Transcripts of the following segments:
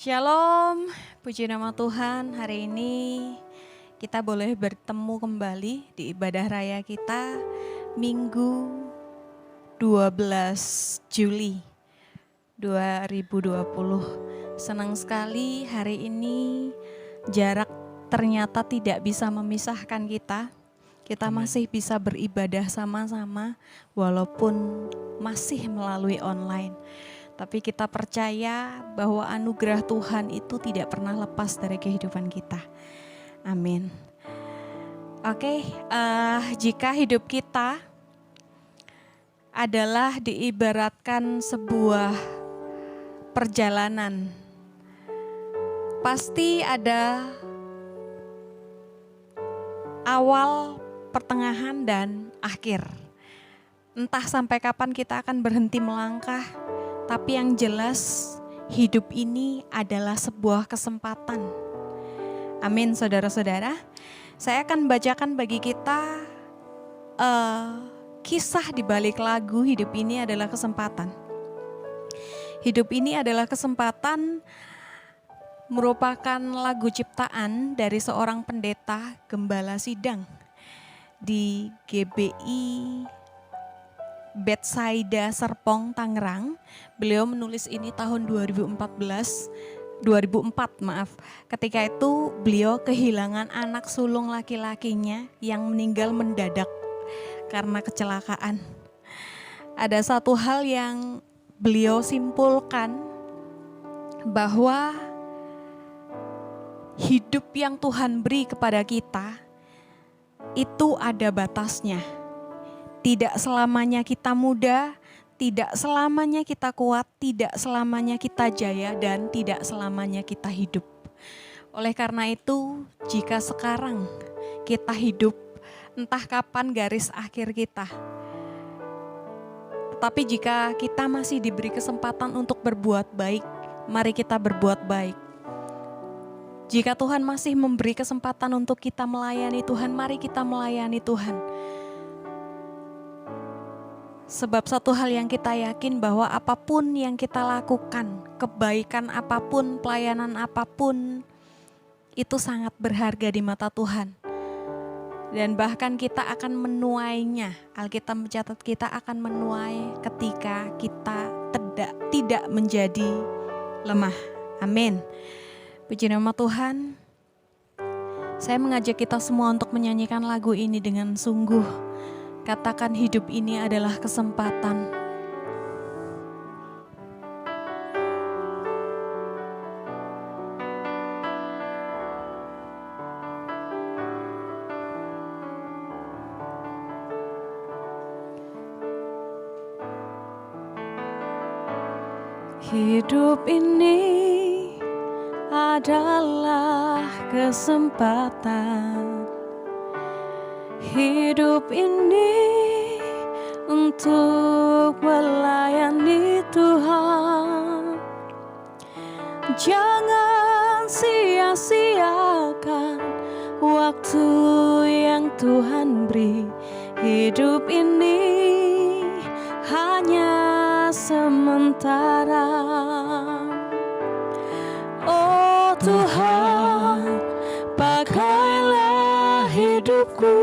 Shalom, puji nama Tuhan. Hari ini kita boleh bertemu kembali di ibadah raya kita Minggu 12 Juli 2020. Senang sekali hari ini jarak ternyata tidak bisa memisahkan kita. Kita masih bisa beribadah sama-sama walaupun masih melalui online. Tapi kita percaya bahwa anugerah Tuhan itu tidak pernah lepas dari kehidupan kita. Amin. Oke, jika hidup kita adalah diibaratkan sebuah perjalanan, pasti ada awal, pertengahan, dan akhir. Entah sampai kapan kita akan berhenti melangkah, tapi yang jelas hidup ini adalah sebuah kesempatan. Amin, saudara-saudara. Saya akan bacakan bagi kita kisah di balik lagu Hidup Ini Adalah Kesempatan. Hidup ini adalah kesempatan merupakan lagu ciptaan dari seorang pendeta gembala sidang di GBI Bethsaida Serpong, Tangerang. Beliau menulis ini tahun 2004. Ketika itu beliau kehilangan anak sulung laki-lakinya yang meninggal mendadak karena kecelakaan. Ada satu hal yang beliau simpulkan, bahwa hidup yang Tuhan beri kepada kita itu ada batasnya. Tidak selamanya kita muda, tidak selamanya kita kuat, tidak selamanya kita jaya, dan tidak selamanya kita hidup. Oleh karena itu, jika sekarang kita hidup, entah kapan garis akhir kita. Tetapi jika kita masih diberi kesempatan untuk berbuat baik, mari kita berbuat baik. Jika Tuhan masih memberi kesempatan untuk kita melayani Tuhan, mari kita melayani Tuhan. Sebab satu hal yang kita yakin, bahwa apapun yang kita lakukan, kebaikan apapun, pelayanan apapun, itu sangat berharga di mata Tuhan. Dan bahkan kita akan menuainya. Alkitab mencatat kita akan menuai ketika kita tidak menjadi lemah. Amin. Puji nama Tuhan. Saya mengajak kita semua untuk menyanyikan lagu ini dengan sungguh. Katakan, hidup ini adalah kesempatan. Hidup ini adalah kesempatan. Hidup ini untuk melayani Tuhan. Jangan sia-siakan waktu yang Tuhan beri. Hidup ini hanya sementara. Oh Tuhan, pakailah hidupku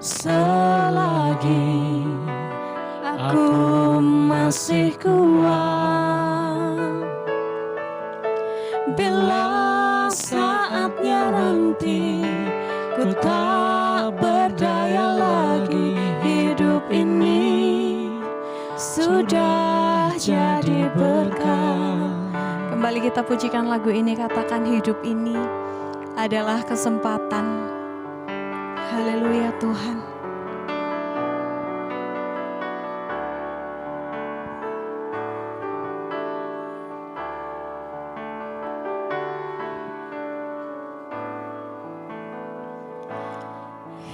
selagi aku masih kuat. Bila saatnya nanti ku tak berdaya lagi, hidup ini sudah jadi berkah. Kembali kita pujikan lagu ini, katakan hidup ini adalah kesempatan. Haleluya Tuhan.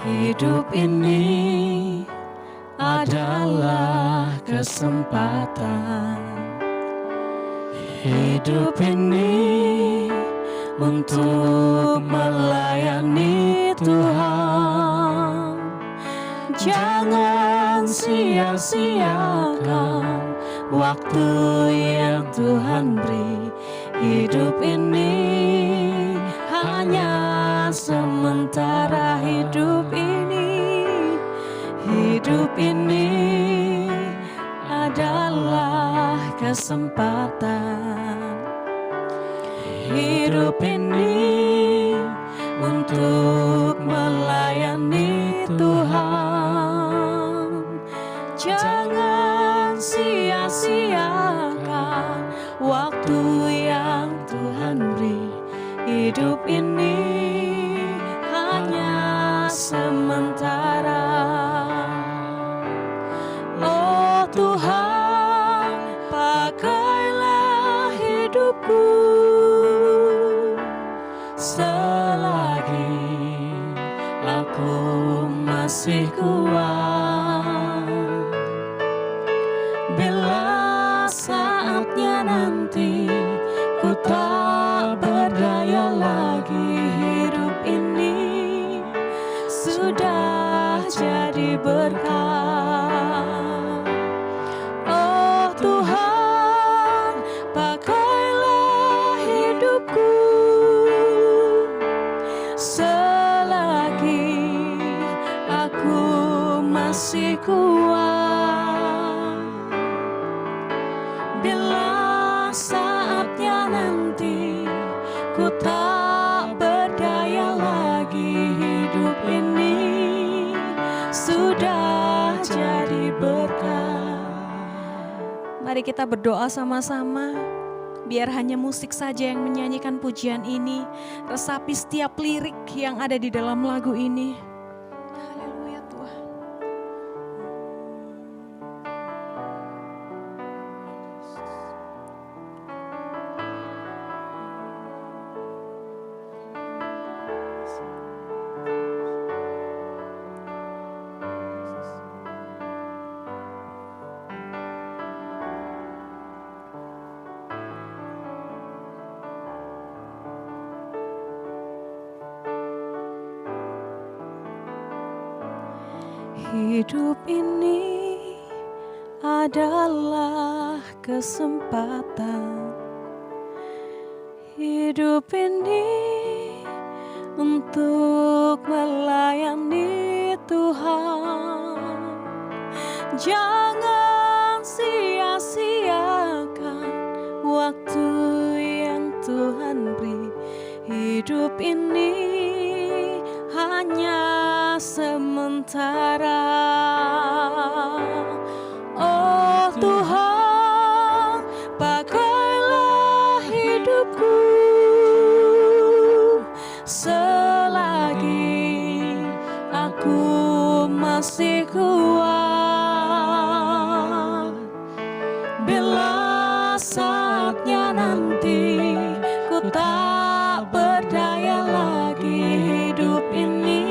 Hidup ini adalah kesempatan. Hidup ini untuk melayani Tuhan. Jangan sia-siakan waktu yang Tuhan beri. Hidup ini hanya sementara, hidup ini adalah kesempatan. Hidup ini untuk melayani Tuhan. Jangan sia-siakan waktu yang Tuhan beri. Hidup ini hanya sementara. Oh Tuhan, pakailah hidupku selagi aku masih kuat. Bila saatnya nanti ku tak berdaya lagi, hidup ini sudah jadi berkat. Oh Tuhan, pakailah hidupku selagi aku masih kuat. Bila saatnya nanti ku tak berdaya lagi, hidup ini sudah jadi berkat. Mari kita berdoa sama-sama. Biar hanya musik saja yang menyanyikan pujian ini. Resapi setiap lirik yang ada di dalam lagu ini. Haleluya Tuhan. Hidup ini adalah kesempatan. Hidup ini untuk melayani Tuhan. Jangan sia-siakan waktu yang Tuhan beri. Hidup ini hanya sementara. Oh Tuhan, pakailah hidupku selagi aku masih kuat. Bila saatnya nanti ku tak berdaya lagi, hidup ini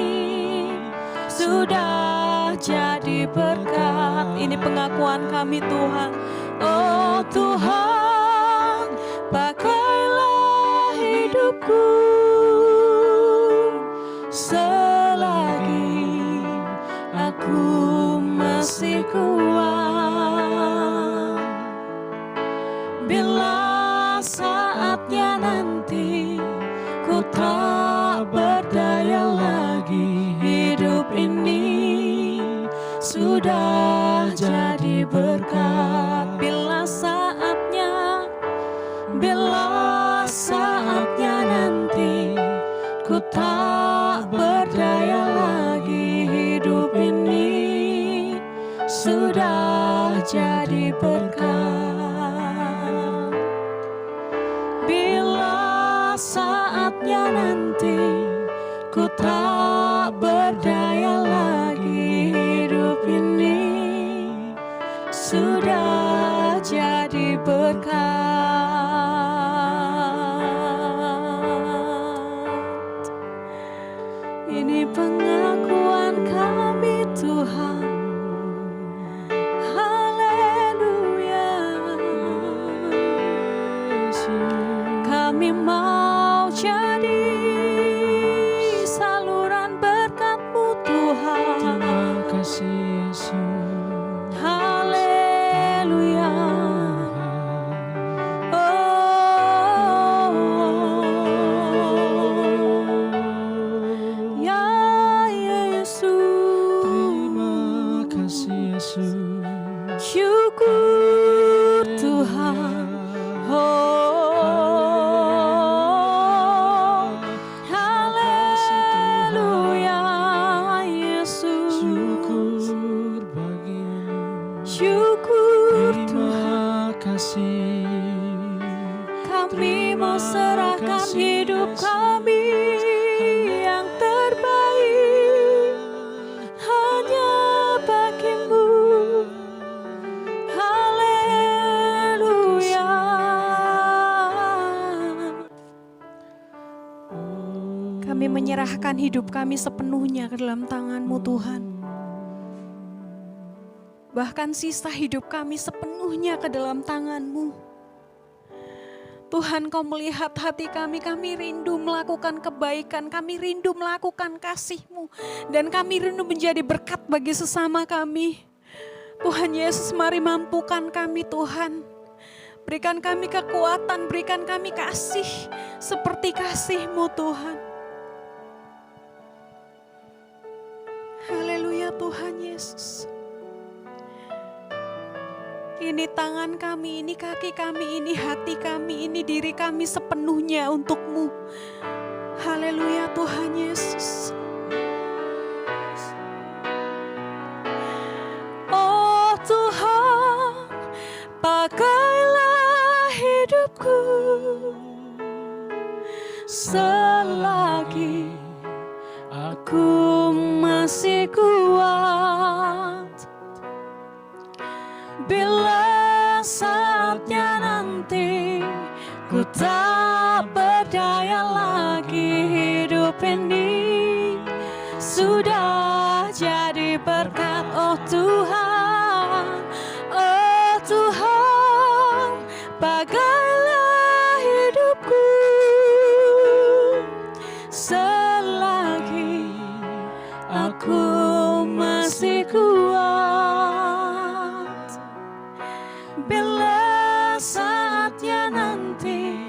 sudah jadi berkat. Ini pengakuan kami Tuhan. Oh Tuhan, pakailah hidupku selagi aku masih kuat. Bila saatnya nanti ku tak berdaya lagi, hidup ini sudah jadi berkat. Bila saatnya nanti ku tak berdaya lagi, hidup ini sudah jadi berkat. Bila saatnya nanti ku tak berdaya lagi, hidup ini sudah jadi berkat. Ini pengakuan kami Tuhan. Haleluya. Kami mau jadi saluran berkat-Mu Tuhan. Terima kasih Yesus. Haleluya. syukur Tuhan. Oh, haleluya Yesus. Syukur bagimu, Syukur Tuhan. terima kasih. Kami mau serahkan hidup kami yang terbaik hanya bagimu. Haleluya. Kami menyerahkan hidup kami sepenuhnya ke dalam tangan-Mu Tuhan. Bahkan sisa hidup kami sepenuhnya ke dalam tangan-Mu. Tuhan, Kau melihat hati kami rindu melakukan kebaikan, kami rindu melakukan kasih-Mu, dan kami rindu menjadi berkat bagi sesama kami. Tuhan Yesus, mari mampukan kami Tuhan. Berikan kami kekuatan, berikan kami kasih seperti kasih-Mu Tuhan. Haleluya Tuhan Yesus. Ini tangan kami, ini kaki kami, ini hati kami, ini diri kami sepenuhnya untuk-Mu. Haleluya Tuhan Yesus. Oh Tuhan, pakailah hidupku selagi aku masih kuat. Bila saatnya nanti ku tak berdaya lagi, hidup ini sudah jadi berkat. Oh Tuhan, oh Tuhan, pakailah hidupku selagi aku masih kuat. Bila saatnya nanti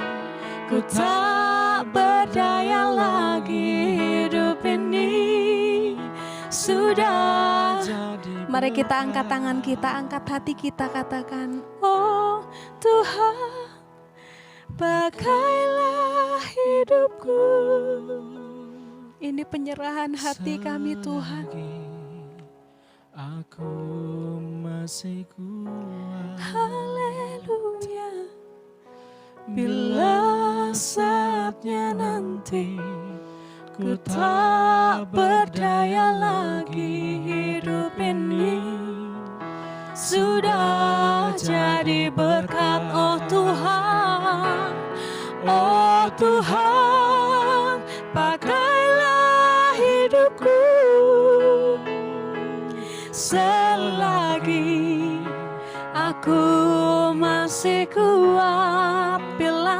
ku tak berdaya lagi, hidup ini sudah. Mari kita angkat tangan kita, angkat hati kita, katakan, Oh Tuhan, pakailah hidupku. ini penyerahan hati kami Tuhan. Aku masih kuat. Haleluya. Bila saatnya nanti ku tak berdaya lagi, hidup ini sudah jadi berkat. Oh Tuhan, oh Tuhan, pakailah hidupku selagi aku masih kuat. Bila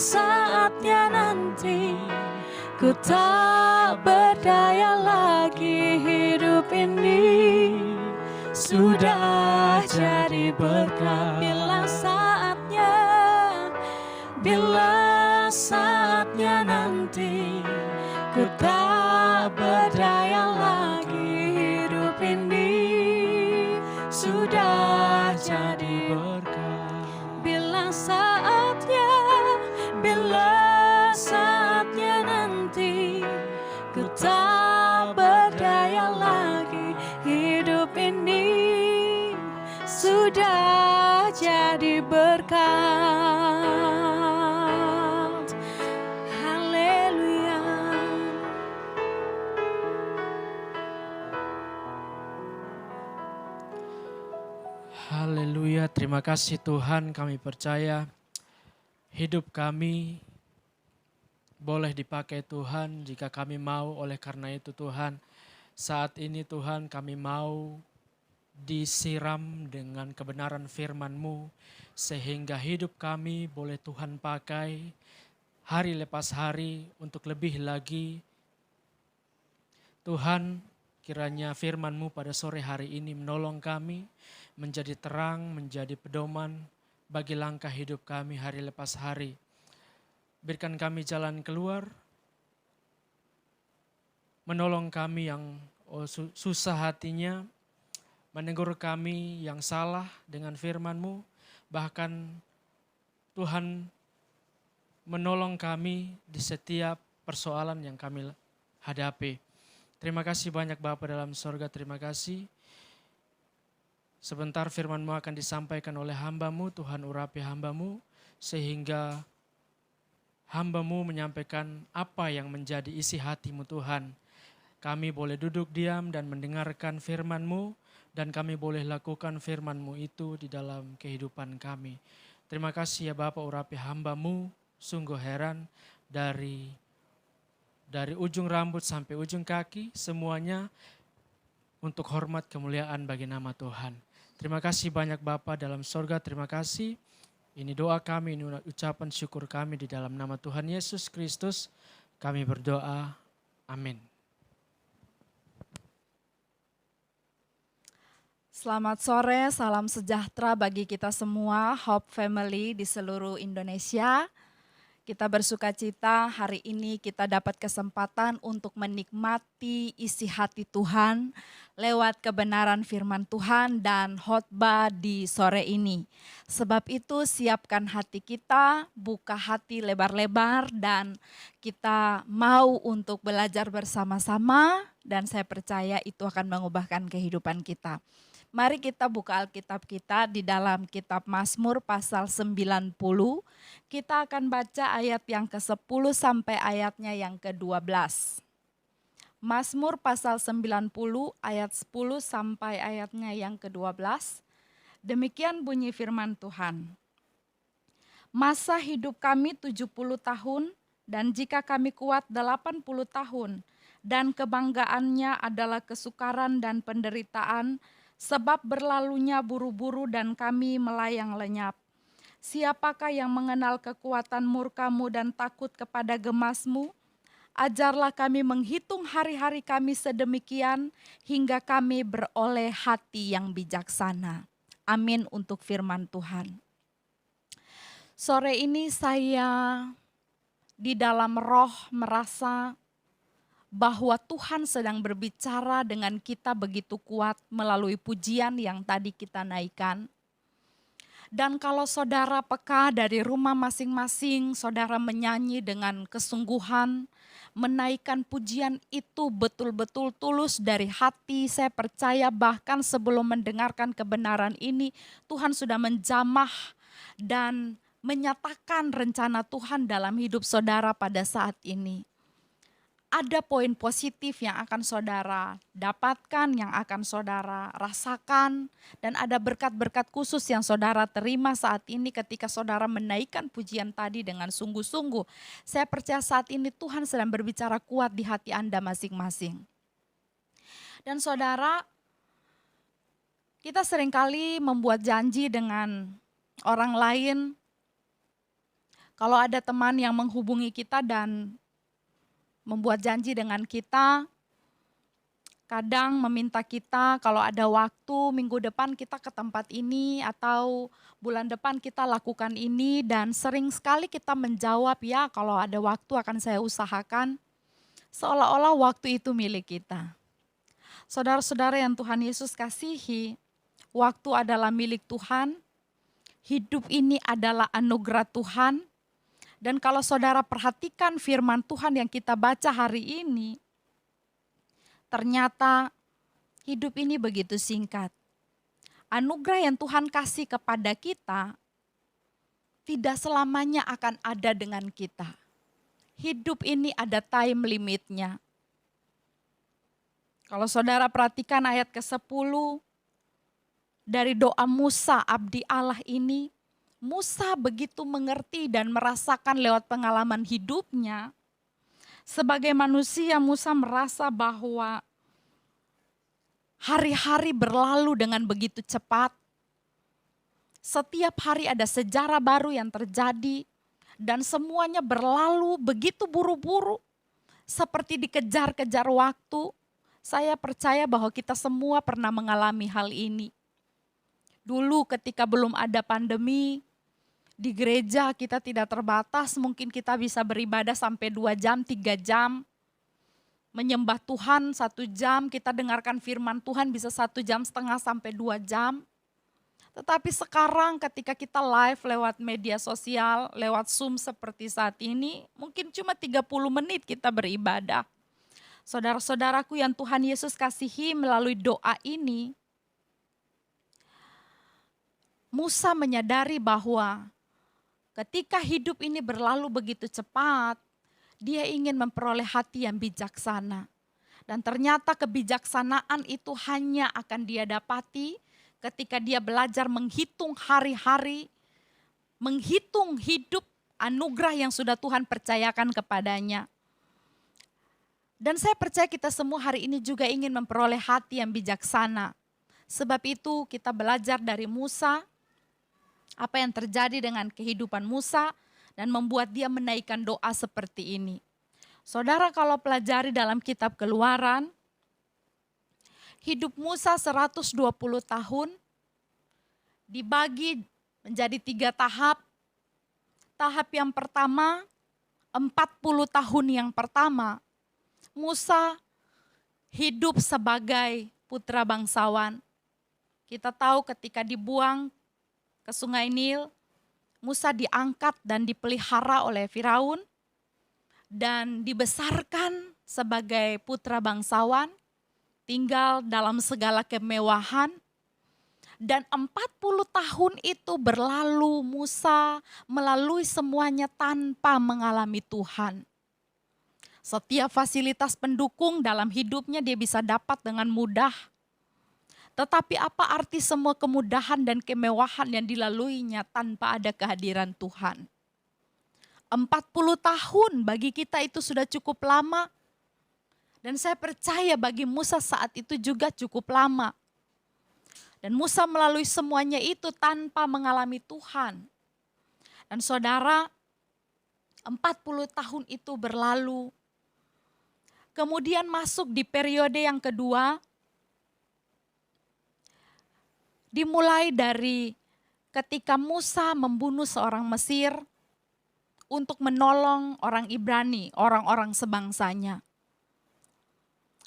saatnya nanti ku tak berdaya lagi, hidup ini sudah jadi berkat. Bila saatnya nanti ku tak berdaya lagi, hidup ini sudah jadi berkat. Bila saatnya nanti ku tak berdaya lagi, hidup ini sudah jadi berkat. Haleluya. Haleluya, terima kasih Tuhan, kami percaya hidup kami boleh dipakai Tuhan jika kami mau. Oleh karena itu Tuhan, saat ini Tuhan kami mau disiram dengan kebenaran firman-Mu, sehingga hidup kami boleh Tuhan pakai hari lepas hari untuk lebih lagi. Tuhan, kiranya firman-Mu pada sore hari ini menolong kami menjadi terang, menjadi pedoman bagi langkah hidup kami hari lepas hari. Berikan kami jalan keluar, menolong kami yang susah hatinya, menegur kami yang salah dengan firman-Mu, bahkan Tuhan menolong kami di setiap persoalan yang kami hadapi. Terima kasih banyak Bapa dalam sorga, terima kasih. Sebentar firman-Mu akan disampaikan oleh hamba-Mu, Tuhan urapi hamba-Mu, sehingga hamba-Mu menyampaikan apa yang menjadi isi hati-Mu Tuhan. Kami boleh duduk diam dan mendengarkan firman-Mu, dan kami boleh lakukan firman-Mu itu di dalam kehidupan kami. Terima kasih ya Bapa, urapi hamba-Mu, sungguh heran dari ujung rambut sampai ujung kaki, semuanya untuk hormat kemuliaan bagi nama Tuhan. Terima kasih banyak Bapa dalam sorga, terima kasih. Ini doa kami, ini ucapan syukur kami di dalam nama Tuhan Yesus Kristus. Kami berdoa, amin. Selamat sore, salam sejahtera bagi kita semua, Hope Family di seluruh Indonesia. Kita bersuka cita hari ini kita dapat kesempatan untuk menikmati isi hati Tuhan lewat kebenaran firman Tuhan dan khotbah di sore ini. Sebab itu siapkan hati kita, buka hati lebar-lebar dan kita mau untuk belajar bersama-sama dan saya percaya itu akan mengubahkan kehidupan kita. Mari kita buka Alkitab kita di dalam kitab Mazmur pasal 90. Kita akan baca ayat yang ke-10 sampai ayatnya yang ke-12. Mazmur pasal 90 ayat 10 sampai ayatnya yang ke-12. Demikian bunyi firman Tuhan. Masa hidup kami 70 tahun dan jika kami kuat 80 tahun dan kebanggaannya adalah kesukaran dan penderitaan, sebab berlalunya buru-buru dan kami melayang lenyap. Siapakah yang mengenal kekuatan murka-Mu dan takut kepada gemas-Mu? Ajarlah kami menghitung hari-hari kami sedemikian hingga kami beroleh hati yang bijaksana. Amin untuk firman Tuhan. Sore ini saya di dalam roh merasa bahwa Tuhan sedang berbicara dengan kita begitu kuat melalui pujian yang tadi kita naikkan. Dan kalau saudara peka dari rumah masing-masing, saudara menyanyi dengan kesungguhan, menaikkan pujian itu betul-betul tulus dari hati. Saya percaya bahkan sebelum mendengarkan kebenaran ini, Tuhan sudah menjamah dan menyatakan rencana Tuhan dalam hidup saudara pada saat ini. Ada poin positif yang akan saudara dapatkan, yang akan saudara rasakan, dan ada berkat-berkat khusus yang saudara terima saat ini ketika saudara menaikkan pujian tadi dengan sungguh-sungguh. Saya percaya saat ini Tuhan sedang berbicara kuat di hati Anda masing-masing. Dan saudara, kita seringkali membuat janji dengan orang lain. Kalau ada teman yang menghubungi kita dan membuat janji dengan kita, kadang meminta kita kalau ada waktu minggu depan kita ke tempat ini atau bulan depan kita lakukan ini, dan sering sekali kita menjawab ya kalau ada waktu akan saya usahakan, seolah-olah waktu itu milik kita. Saudara-saudara yang Tuhan Yesus kasihi, waktu adalah milik Tuhan, hidup ini adalah anugerah Tuhan. Dan kalau saudara perhatikan firman Tuhan yang kita baca hari ini, ternyata hidup ini begitu singkat. Anugerah yang Tuhan kasih kepada kita tidak selamanya akan ada dengan kita. Hidup ini ada time limitnya. Kalau saudara perhatikan ayat ke-10 dari doa Musa abdi Allah ini, Musa begitu mengerti dan merasakan lewat pengalaman hidupnya. Sebagai manusia, Musa merasa bahwa hari-hari berlalu dengan begitu cepat. Setiap hari ada sejarah baru yang terjadi dan semuanya berlalu begitu buru-buru. Seperti dikejar-kejar waktu. Saya percaya bahwa kita semua pernah mengalami hal ini. Dulu ketika belum ada pandemi, di gereja kita tidak terbatas, mungkin kita bisa beribadah sampai 2 jam, 3 jam. menyembah Tuhan 1 jam, kita dengarkan firman Tuhan bisa 1,5 jam sampai 2 jam. Tetapi sekarang ketika kita live lewat media sosial, lewat Zoom seperti saat ini, mungkin cuma 30 menit kita beribadah. Saudara-saudaraku yang Tuhan Yesus kasihi, melalui doa ini, Musa menyadari bahwa ketika hidup ini berlalu begitu cepat, dia ingin memperoleh hati yang bijaksana. Dan ternyata kebijaksanaan itu hanya akan dia dapati ketika dia belajar menghitung hari-hari, menghitung hidup anugerah yang sudah Tuhan percayakan kepadanya. Dan saya percaya kita semua hari ini juga ingin memperoleh hati yang bijaksana. Sebab itu kita belajar dari Musa, apa yang terjadi dengan kehidupan Musa, dan membuat dia menaikkan doa seperti ini. Saudara, kalau pelajari dalam kitab Keluaran, hidup Musa 120 tahun dibagi menjadi 3 tahap. Tahap yang pertama, 40 tahun yang pertama, Musa hidup sebagai putra bangsawan. Kita tahu ketika dibuang ke Sungai Nil, Musa diangkat dan dipelihara oleh Firaun dan dibesarkan sebagai putra bangsawan, tinggal dalam segala kemewahan. Dan 40 tahun itu berlalu, Musa melalui semuanya tanpa mengalami Tuhan. Setiap fasilitas pendukung dalam hidupnya dia bisa dapat dengan mudah. Tetapi apa arti semua kemudahan dan kemewahan yang dilaluinya tanpa ada kehadiran Tuhan? 40 tahun bagi kita itu sudah cukup lama. Dan saya percaya bagi Musa saat itu juga cukup lama. Dan Musa melalui semuanya itu tanpa mengalami Tuhan. Dan saudara, 40 tahun itu berlalu. Kemudian masuk di periode yang kedua, dimulai dari ketika Musa membunuh seorang Mesir untuk menolong orang Ibrani, orang-orang sebangsanya.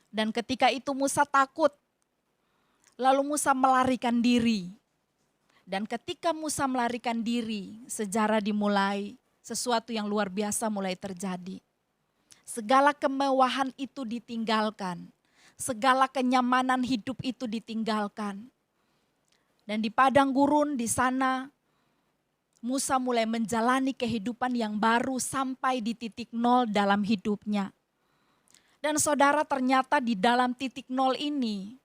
Dan ketika itu Musa takut, lalu Musa melarikan diri. Dan ketika Musa melarikan diri, sejarah dimulai, sesuatu yang luar biasa mulai terjadi. Segala kemewahan itu ditinggalkan, segala kenyamanan hidup itu ditinggalkan. Dan di padang gurun di sana, Musa mulai menjalani kehidupan yang baru sampai di titik nol dalam hidupnya. Dan saudara, ternyata di dalam titik nol ini,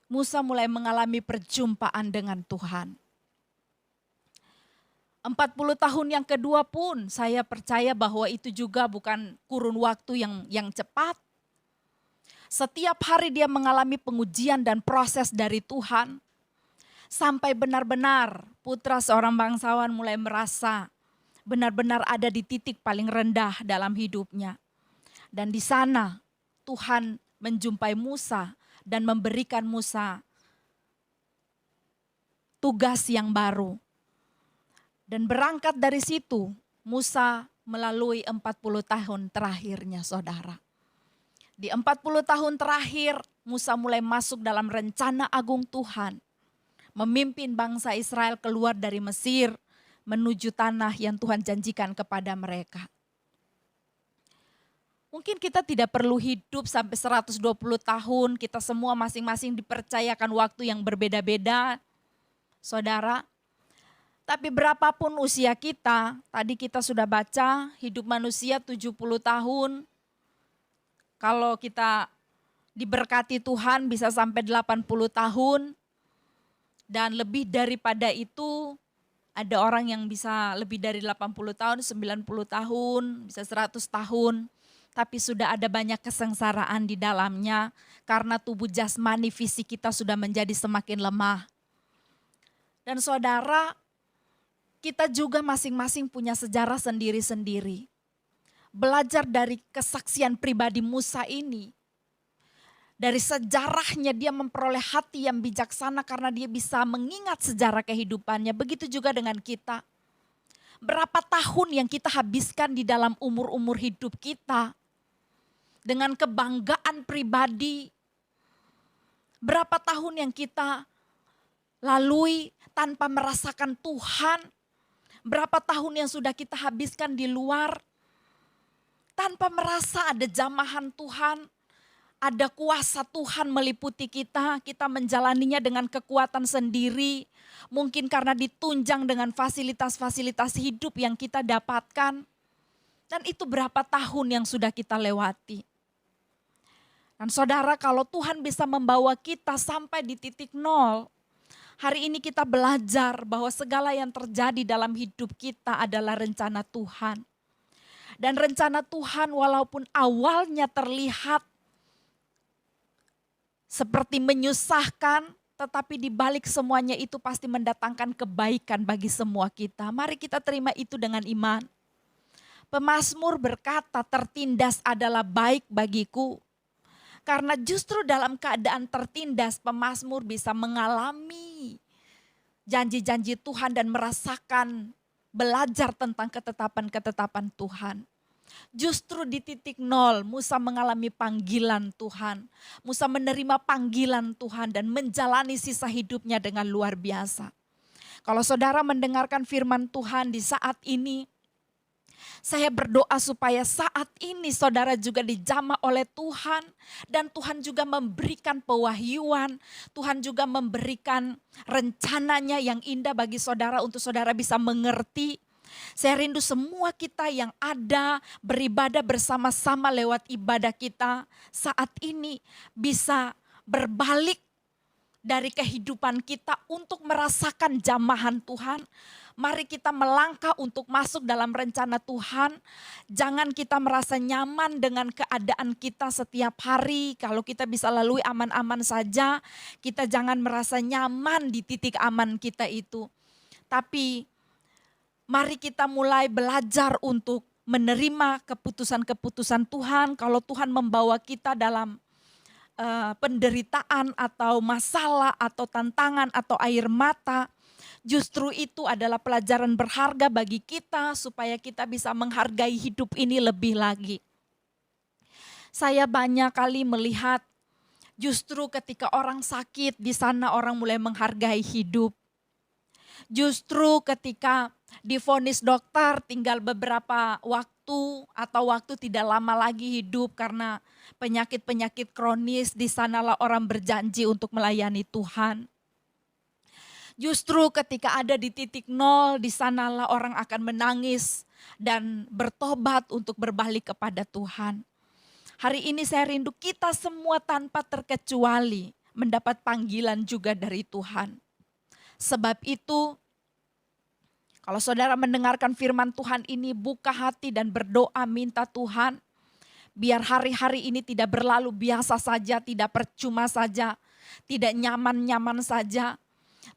Musa mulai mengalami perjumpaan dengan Tuhan. 40 tahun yang kedua pun saya percaya bahwa itu juga bukan kurun waktu yang cepat. Setiap hari dia mengalami pengujian dan proses dari Tuhan. Sampai benar-benar putra seorang bangsawan mulai merasa benar-benar ada di titik paling rendah dalam hidupnya. Dan di sana Tuhan menjumpai Musa dan memberikan Musa tugas yang baru. Dan berangkat dari situ Musa melalui 40 tahun terakhirnya, saudara. Di 40 tahun terakhir Musa mulai masuk dalam rencana agung Tuhan. Memimpin bangsa Israel keluar dari Mesir menuju tanah yang Tuhan janjikan kepada mereka. Mungkin kita tidak perlu hidup sampai 120 tahun, kita semua masing-masing dipercayakan waktu yang berbeda-beda, saudara. Tapi berapapun usia kita, tadi kita sudah baca hidup manusia 70 tahun. Kalau kita diberkati Tuhan bisa sampai 80 tahun. Dan lebih daripada itu, ada orang yang bisa lebih dari 80 tahun, 90 tahun, bisa 100 tahun. Tapi sudah ada banyak kesengsaraan di dalamnya karena tubuh jasmani fisik kita sudah menjadi semakin lemah. Dan saudara, kita juga masing-masing punya sejarah sendiri-sendiri. Belajar dari kesaksian pribadi Musa ini, dari sejarahnya dia memperoleh hati yang bijaksana karena dia bisa mengingat sejarah kehidupannya. Begitu juga dengan kita. Berapa tahun yang kita habiskan di dalam umur-umur hidup kita. dengan kebanggaan pribadi. Berapa tahun yang kita lalui tanpa merasakan Tuhan. Berapa tahun yang sudah kita habiskan di luar tanpa merasa ada jamahan Tuhan, ada kuasa Tuhan meliputi kita. Kita menjalaninya dengan kekuatan sendiri. Mungkin karena ditunjang dengan fasilitas-fasilitas hidup yang kita dapatkan. Dan itu berapa tahun yang sudah kita lewati. Dan saudara, kalau Tuhan bisa membawa kita sampai di titik nol, hari ini kita belajar bahwa segala yang terjadi dalam hidup kita adalah rencana Tuhan. Dan rencana Tuhan walaupun awalnya terlihat seperti menyusahkan, tetapi di balik semuanya itu pasti mendatangkan kebaikan bagi semua kita. Mari kita terima itu dengan iman. Pemazmur berkata, tertindas adalah baik bagiku. Karena justru dalam keadaan tertindas, pemazmur bisa mengalami janji-janji Tuhan dan merasakan, belajar tentang ketetapan-ketetapan Tuhan. Justru di titik nol, Musa mengalami panggilan Tuhan. Musa menerima panggilan Tuhan dan menjalani sisa hidupnya dengan luar biasa. Kalau saudara mendengarkan firman Tuhan di saat ini, saya berdoa supaya saat ini saudara juga dijamah oleh Tuhan. Dan Tuhan juga memberikan pewahyuan. Tuhan juga memberikan rencananya yang indah bagi saudara untuk saudara bisa mengerti. Saya rindu semua kita yang ada beribadah bersama-sama lewat ibadah kita saat ini bisa berbalik dari kehidupan kita untuk merasakan jamahan Tuhan. Mari kita melangkah untuk masuk dalam rencana Tuhan. Jangan kita merasa nyaman dengan keadaan kita setiap hari. Kalau kita bisa lalui aman-aman saja, kita jangan merasa nyaman di titik aman kita itu. Tapi mari kita mulai belajar untuk menerima keputusan-keputusan Tuhan. Kalau Tuhan membawa kita dalam penderitaan atau masalah atau tantangan atau air mata, justru itu adalah pelajaran berharga bagi kita supaya kita bisa menghargai hidup ini lebih lagi. Saya banyak kali melihat justru ketika orang sakit di sana orang mulai menghargai hidup. Justru ketika divonis dokter tinggal beberapa waktu atau waktu tidak lama lagi hidup karena penyakit-penyakit kronis, di sanalah orang berjanji untuk melayani Tuhan. Justru ketika ada di titik nol, di sanalah orang akan menangis dan bertobat untuk berbalik kepada Tuhan. Hari ini saya rindu kita semua tanpa terkecuali mendapat panggilan juga dari Tuhan. Sebab itu, kalau saudara mendengarkan firman Tuhan ini, buka hati dan berdoa minta Tuhan, biar hari-hari ini tidak berlalu biasa saja, tidak percuma saja, tidak nyaman-nyaman saja.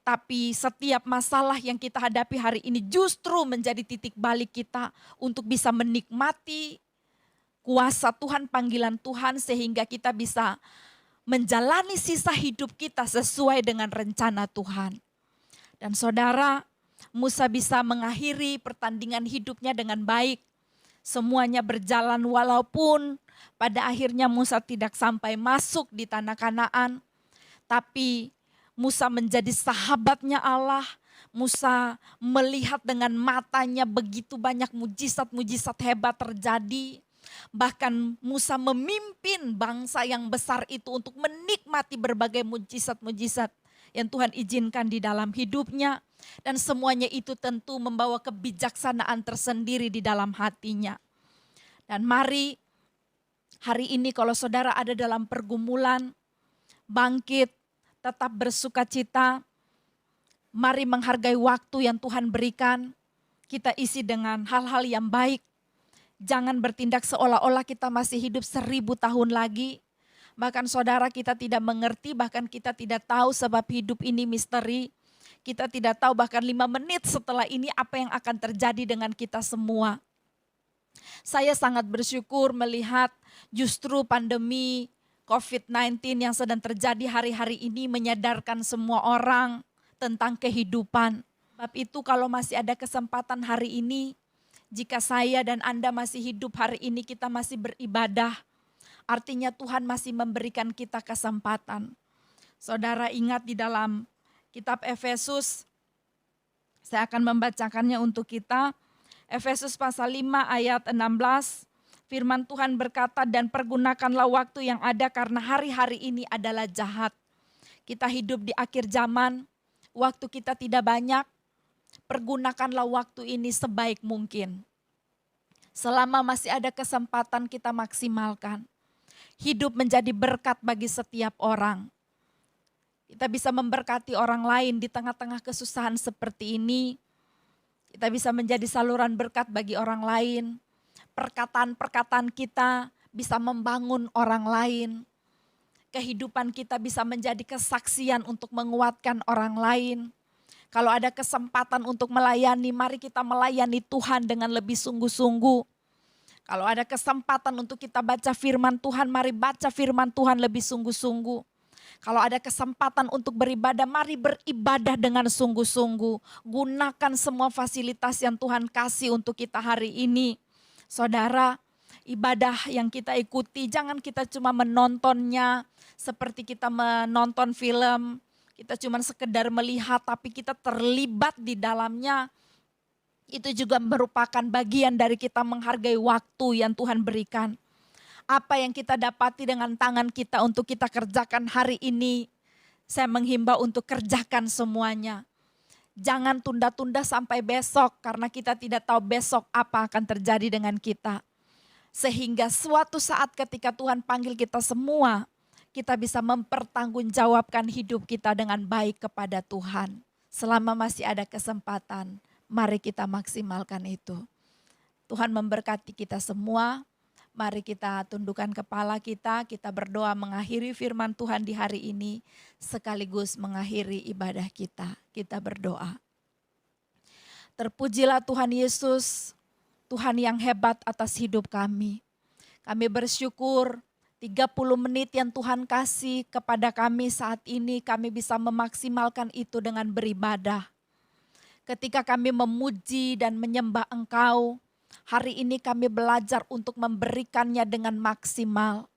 Tapi setiap masalah yang kita hadapi hari ini justru menjadi titik balik kita untuk bisa menikmati kuasa Tuhan, panggilan Tuhan, sehingga kita bisa menjalani sisa hidup kita sesuai dengan rencana Tuhan. Dan saudara, Musa bisa mengakhiri pertandingan hidupnya dengan baik. Semuanya berjalan walaupun pada akhirnya Musa tidak sampai masuk di tanah Kanaan. Tapi Musa menjadi sahabatnya Allah. Musa melihat dengan matanya begitu banyak mujizat-mujizat hebat terjadi. Bahkan Musa memimpin bangsa yang besar itu untuk menikmati berbagai mujizat-mujizat yang Tuhan izinkan di dalam hidupnya. Dan semuanya itu tentu membawa kebijaksanaan tersendiri di dalam hatinya. Dan mari hari ini kalau saudara ada dalam pergumulan, bangkit, tetap bersuka cita. Mari menghargai waktu yang Tuhan berikan. Kita isi dengan hal-hal yang baik. Jangan bertindak seolah-olah kita masih hidup 1000 tahun lagi. Bahkan saudara kita tidak mengerti, bahkan kita tidak tahu sebab hidup ini misteri. Kita tidak tahu bahkan 5 menit setelah ini apa yang akan terjadi dengan kita semua. Saya sangat bersyukur melihat justru pandemi COVID-19 yang sedang terjadi hari-hari ini menyadarkan semua orang tentang kehidupan. Sebab itu kalau masih ada kesempatan hari ini, jika saya dan Anda masih hidup hari ini, kita masih beribadah. Artinya Tuhan masih memberikan kita kesempatan. Saudara ingat di dalam kitab Efesus, saya akan membacakannya untuk kita. Efesus pasal 5 ayat 16, firman Tuhan berkata, dan pergunakanlah waktu yang ada karena hari-hari ini adalah jahat. Kita hidup di akhir zaman, waktu kita tidak banyak, pergunakanlah waktu ini sebaik mungkin. Selama masih ada kesempatan kita maksimalkan. Hidup menjadi berkat bagi setiap orang. Kita bisa memberkati orang lain di tengah-tengah kesusahan seperti ini. Kita bisa menjadi saluran berkat bagi orang lain. Perkataan-perkataan kita bisa membangun orang lain. Kehidupan kita bisa menjadi kesaksian untuk menguatkan orang lain. Kalau ada kesempatan untuk melayani, mari kita melayani Tuhan dengan lebih sungguh-sungguh. Kalau ada kesempatan untuk kita baca firman Tuhan, mari baca firman Tuhan lebih sungguh-sungguh. Kalau ada kesempatan untuk beribadah, mari beribadah dengan sungguh-sungguh. Gunakan semua fasilitas yang Tuhan kasih untuk kita hari ini. Saudara, ibadah yang kita ikuti, jangan kita cuma menontonnya seperti kita menonton film. Kita cuma sekedar melihat, tapi kita terlibat di dalamnya. Itu juga merupakan bagian dari kita menghargai waktu yang Tuhan berikan. Apa yang kita dapati dengan tangan kita untuk kita kerjakan hari ini, saya menghimbau untuk kerjakan semuanya. Jangan tunda-tunda sampai besok karena kita tidak tahu besok apa akan terjadi dengan kita. Sehingga suatu saat ketika Tuhan panggil kita semua, kita bisa mempertanggungjawabkan hidup kita dengan baik kepada Tuhan. Selama masih ada kesempatan, mari kita maksimalkan itu. Tuhan memberkati kita semua. Mari kita tundukkan kepala kita berdoa mengakhiri firman Tuhan di hari ini, sekaligus mengakhiri ibadah kita. Kita berdoa. Terpujilah Tuhan Yesus, Tuhan yang hebat atas hidup kami. Kami bersyukur 30 menit yang Tuhan kasih kepada kami saat ini, kami bisa memaksimalkan itu dengan beribadah. Ketika kami memuji dan menyembah Engkau, hari ini kami belajar untuk memberikannya dengan maksimal.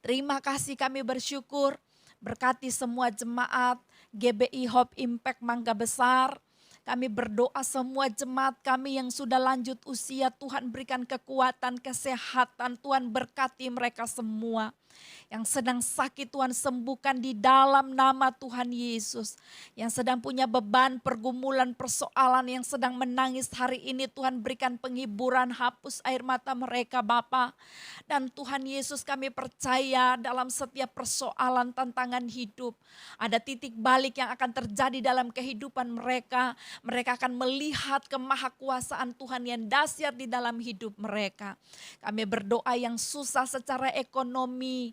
Terima kasih, kami bersyukur, berkati semua jemaat GBI Hope Impact Mangga Besar. Kami berdoa semua jemaat kami yang sudah lanjut usia, Tuhan berikan kekuatan, kesehatan, Tuhan berkati mereka semua. Yang sedang sakit Tuhan sembuhkan di dalam nama Tuhan Yesus. Yang sedang punya beban, pergumulan, persoalan, yang sedang menangis hari ini Tuhan berikan penghiburan, hapus air mata mereka Bapa. Dan Tuhan Yesus kami percaya dalam setiap persoalan tantangan hidup. Ada titik balik yang akan terjadi dalam kehidupan mereka. Mereka akan melihat kemahakuasaan Tuhan yang dahsyat di dalam hidup mereka. Kami berdoa yang susah secara ekonomi,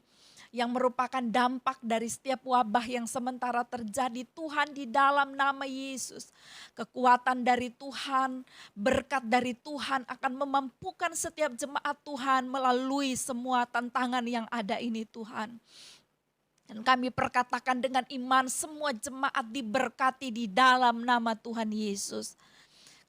yang merupakan dampak dari setiap wabah yang sementara terjadi. Tuhan di dalam nama Yesus, kekuatan dari Tuhan, berkat dari Tuhan akan memampukan setiap jemaat Tuhan melalui semua tantangan yang ada ini Tuhan. Dan kami perkatakan dengan iman semua jemaat diberkati di dalam nama Tuhan Yesus.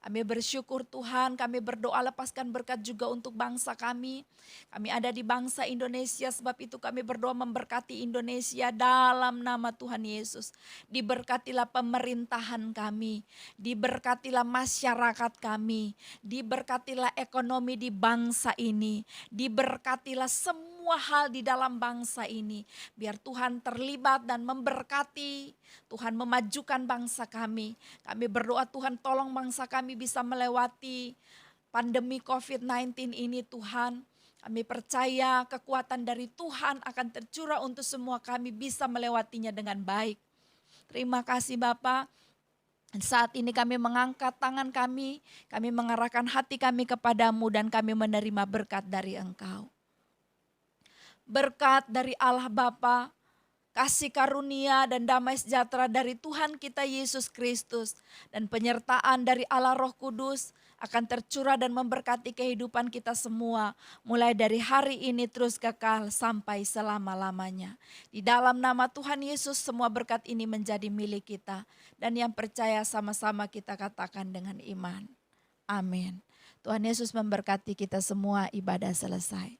Kami bersyukur Tuhan, kami berdoa lepaskan berkat juga untuk bangsa kami. Kami ada di bangsa Indonesia, sebab itu kami berdoa memberkati Indonesia dalam nama Tuhan Yesus. Diberkatilah pemerintahan kami, diberkatilah masyarakat kami, diberkatilah ekonomi di bangsa ini, diberkatilah semua hal di dalam bangsa ini. Biar Tuhan terlibat dan memberkati, Tuhan memajukan bangsa kami. Kami berdoa Tuhan tolong bangsa kami bisa melewati pandemi COVID-19 ini Tuhan. Kami percaya kekuatan dari Tuhan akan tercurah untuk semua kami bisa melewatinya dengan baik. Terima kasih Bapa. Saat ini kami mengangkat tangan kami mengarahkan hati kami kepadamu dan kami menerima berkat dari Engkau. Berkat dari Allah Bapa, kasih karunia dan damai sejahtera dari Tuhan kita Yesus Kristus dan penyertaan dari Allah Roh Kudus akan tercurah dan memberkati kehidupan kita semua mulai dari hari ini terus kekal sampai selama-lamanya. Di dalam nama Tuhan Yesus semua berkat ini menjadi milik kita dan yang percaya sama-sama kita katakan dengan iman. Amin. Tuhan Yesus memberkati kita semua, ibadah selesai.